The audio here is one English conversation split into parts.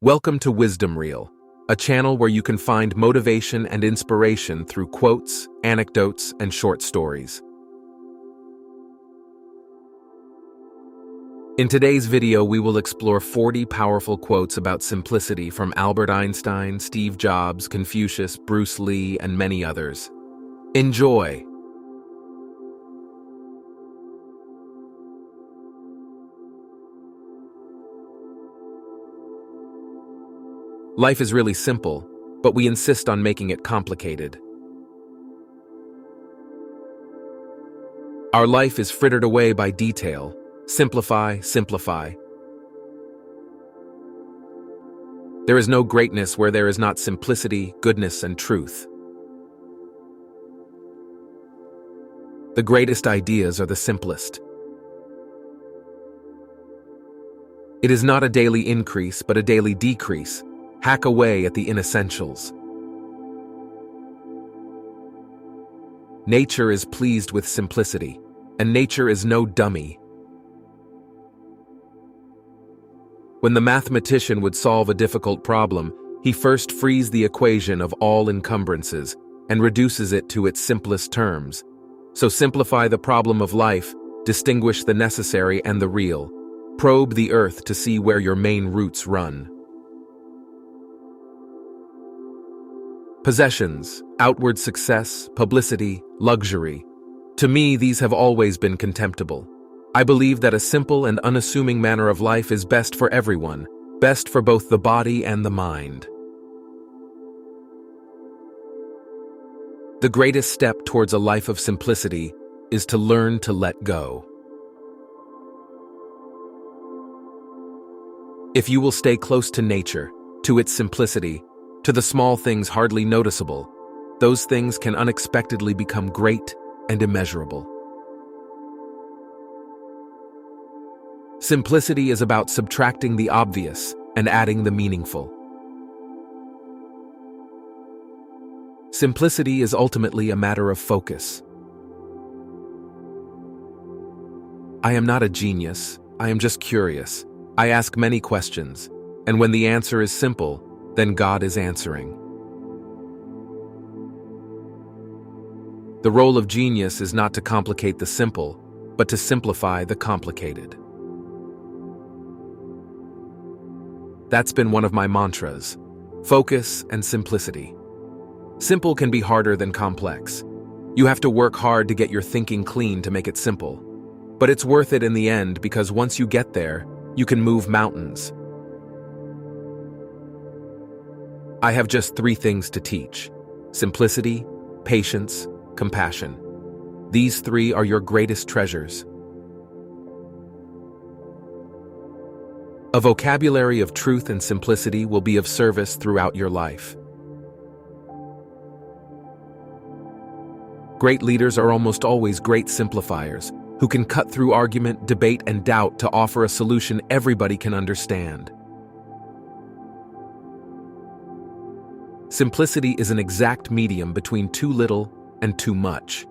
Welcome to Wisdom Reel, a channel where you can find motivation and inspiration through quotes, anecdotes, and short stories. In today's video, we will explore 40 powerful quotes about simplicity from Albert Einstein, Steve Jobs, Confucius, Bruce Lee, and many others. Enjoy! Life is really simple, but we insist on making it complicated. Our life is frittered away by detail. Simplify, simplify. There is no greatness where there is not simplicity, goodness, and truth. The greatest ideas are the simplest. It is not a daily increase, but a daily decrease. Hack away at the inessentials. Nature is pleased with simplicity, and nature is no dummy. When the mathematician would solve a difficult problem, he first frees the equation of all encumbrances and reduces it to its simplest terms. So simplify the problem of life, distinguish the necessary and the real. Probe the earth to see where your main roots run. Possessions, outward success, publicity, luxury. To me, these have always been contemptible. I believe that a simple and unassuming manner of life is best for everyone, best for both the body and the mind. The greatest step towards a life of simplicity is to learn to let go. If you will stay close to nature, to its simplicity, to the small things hardly noticeable, those things can unexpectedly become great and immeasurable. Simplicity is about subtracting the obvious and adding the meaningful. Simplicity is ultimately a matter of focus. I am not a genius, I am just curious. I ask many questions, and when the answer is simple, then God is answering. The role of genius is not to complicate the simple, but to simplify the complicated. That's been one of my mantras: focus and simplicity. Simple can be harder than complex. You have to work hard to get your thinking clean to make it simple. But it's worth it in the end because once you get there, you can move mountains. I have just 3 things to teach: simplicity, patience, compassion. These 3 are your greatest treasures. A vocabulary of truth and simplicity will be of service throughout your life. Great leaders are almost always great simplifiers, who can cut through argument, debate, and doubt to offer a solution everybody can understand. Simplicity is an exact medium between too little and too much.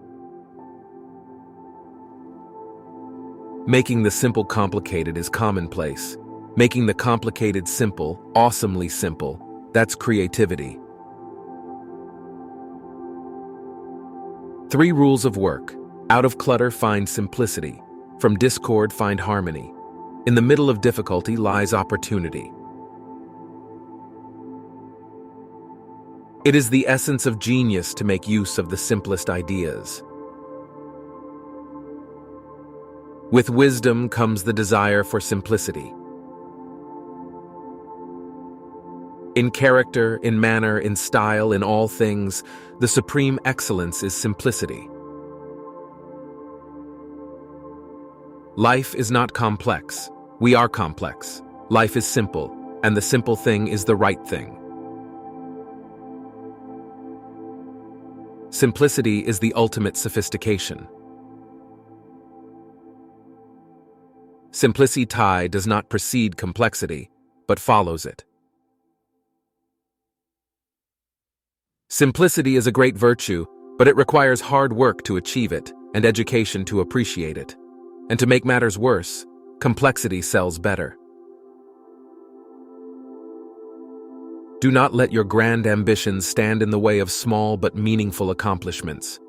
Making the simple complicated is commonplace. Making the complicated simple, awesomely simple, that's creativity. 3 rules of work. Out of clutter, find simplicity. From discord, find harmony. In the middle of difficulty lies opportunity. It is the essence of genius to make use of the simplest ideas. With wisdom comes the desire for simplicity. In character, in manner, in style, in all things, the supreme excellence is simplicity. Life is not complex. We are complex. Life is simple, and the simple thing is the right thing. Simplicity is the ultimate sophistication. Simplicity does not precede complexity, but follows it. Simplicity is a great virtue, but it requires hard work to achieve it and education to appreciate it. And to make matters worse, complexity sells better. Do not let your grand ambitions stand in the way of small but meaningful accomplishments.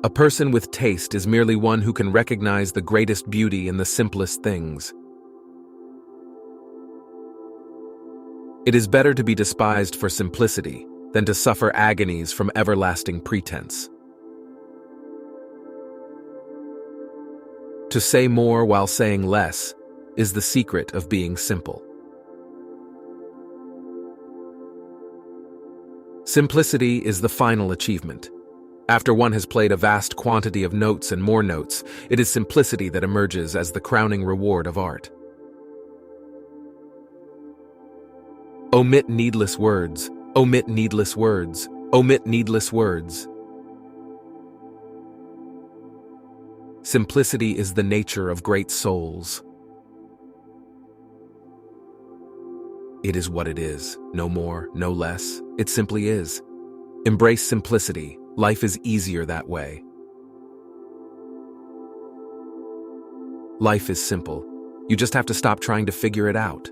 A person with taste is merely one who can recognize the greatest beauty in the simplest things. It is better to be despised for simplicity than to suffer agonies from everlasting pretense. To say more while saying less is the secret of being simple. Simplicity is the final achievement. After one has played a vast quantity of notes and more notes, it is simplicity that emerges as the crowning reward of art. Omit needless words, omit needless words, omit needless words. Simplicity is the nature of great souls. It is what it is, no more, no less. It simply is. Embrace simplicity. Life is easier that way. Life is simple. You just have to stop trying to figure it out.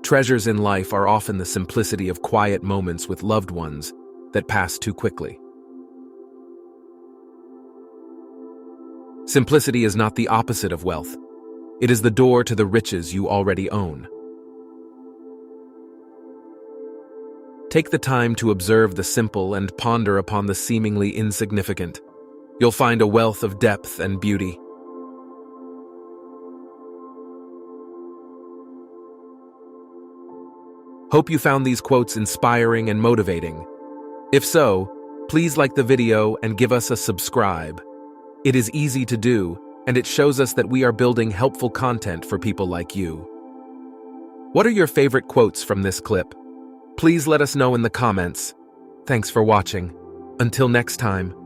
Treasures in life are often the simplicity of quiet moments with loved ones that pass too quickly. Simplicity is not the opposite of wealth. It is the door to the riches you already own. Take the time to observe the simple and ponder upon the seemingly insignificant. You'll find a wealth of depth and beauty. Hope you found these quotes inspiring and motivating. If so, please like the video and give us a subscribe. It is easy to do, and it shows us that we are building helpful content for people like you. What are your favorite quotes from this clip? Please let us know in the comments. Thanks for watching. Until next time.